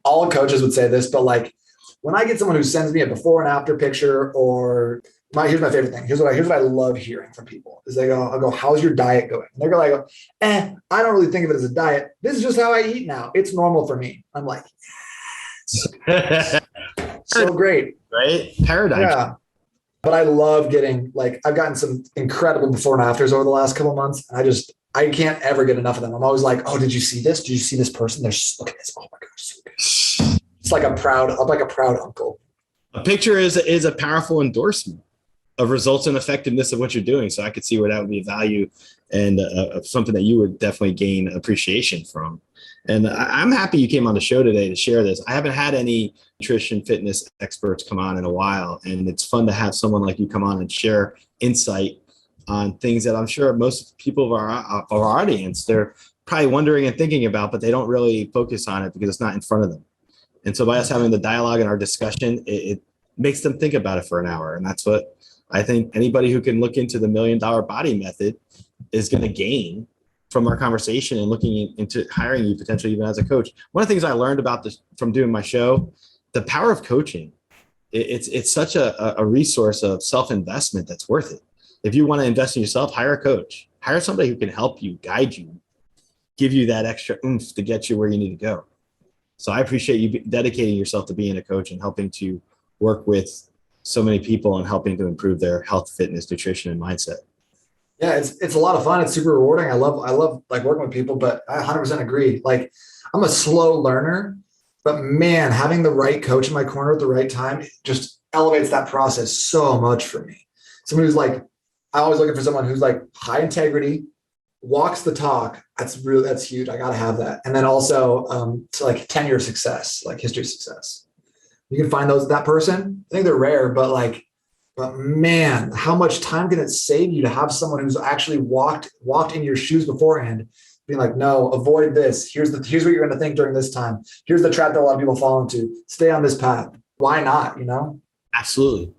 [SPEAKER 3] all coaches would say this, but like when I get someone who sends me a before and after picture, or here's my favorite thing. Here's what I love hearing from people is I'll go, how's your diet going? And they're going, I don't really think of it as a diet. This is just how I eat now. It's normal for me. I'm like, yes. So great.
[SPEAKER 2] Right? Paradigm.
[SPEAKER 3] Yeah. But I love getting, like, I've gotten some incredible before and afters over the last couple of months. I can't ever get enough of them. I'm always like, oh, did you see this? Did you see this person? Look at this. Oh my gosh, so good. It's like I'm like a proud uncle.
[SPEAKER 2] A picture is a powerful endorsement of results and effectiveness of what you're doing. So I could see where that would be a value and something that you would definitely gain appreciation from. And I'm happy you came on the show today to share this. I haven't had any nutrition fitness experts come on in a while, and it's fun to have someone like you come on and share insight on things that I'm sure most people of our audience, they're probably wondering and thinking about, but they don't really focus on it because it's not in front of them. And so by us having the dialogue and our discussion, it makes them think about it for an hour. And that's what I think anybody who can look into the $1 Million Body Method is going to gain from our conversation and looking into hiring you potentially even as a coach. One of the things I learned about this from doing my show, the power of coaching. It's such a resource of self-investment that's worth it. If you want to invest in yourself, hire a coach, hire somebody who can help you, guide you, give you that extra oomph to get you where you need to go. So I appreciate you dedicating yourself to being a coach and helping to work with so many people and helping to improve their health, fitness, nutrition, and mindset.
[SPEAKER 3] Yeah, it's a lot of fun. It's super rewarding. I love like working with people, but I 100% agree. Like, I'm a slow learner, but man, having the right coach in my corner at the right time just elevates that process so much for me. Someone who's like, I'm always looking for someone who's like high integrity, walks the talk. That's huge. I got to have that. And then also to like tenure success, like history success. You can find that person. I think they're rare, but man, how much time can it save you to have someone who's actually walked in your shoes beforehand, being like, no, avoid this. Here's what you're going to think during this time. Here's the trap that a lot of people fall into. Stay on this path. Why not?
[SPEAKER 2] Absolutely.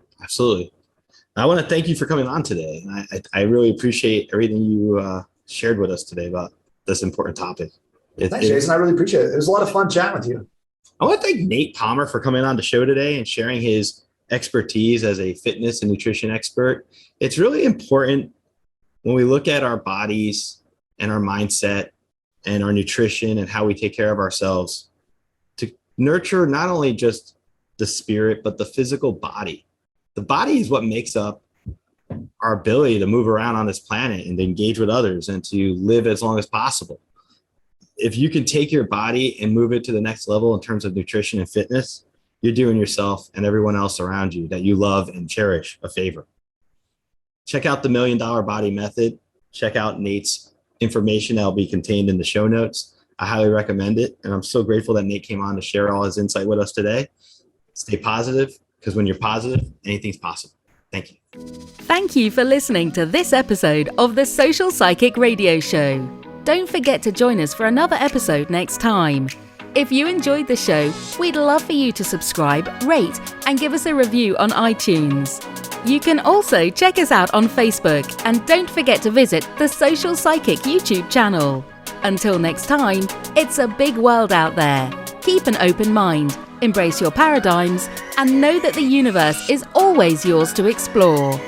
[SPEAKER 2] I want to thank you for coming on today. I really appreciate everything you shared with us today about this important topic.
[SPEAKER 3] Thanks, Jason. I really appreciate it. It was a lot of fun chatting with you.
[SPEAKER 2] I want to thank Nate Palmer for coming on the show today and sharing his expertise as a fitness and nutrition expert. It's really important when we look at our bodies and our mindset and our nutrition and how we take care of ourselves to nurture not only just the spirit, but the physical body. The body is what makes up our ability to move around on this planet and to engage with others and to live as long as possible. If you can take your body and move it to the next level in terms of nutrition and fitness, you're doing yourself and everyone else around you that you love and cherish a favor. Check out the $1 Million Body Method. Check out Nate's information that will be contained in the show notes. I highly recommend it. And I'm so grateful that Nate came on to share all his insight with us today. Stay positive, because when you're positive, anything's possible. Thank you.
[SPEAKER 4] Thank you for listening to this episode of the Social Psychic Radio Show. Don't forget to join us for another episode next time. If you enjoyed the show, we'd love for you to subscribe, rate, and give us a review on iTunes. You can also check us out on Facebook, and don't forget to visit the Social Psychic YouTube channel. Until next time, it's a big world out there. Keep an open mind, embrace your paradigms, and know that the universe is always yours to explore.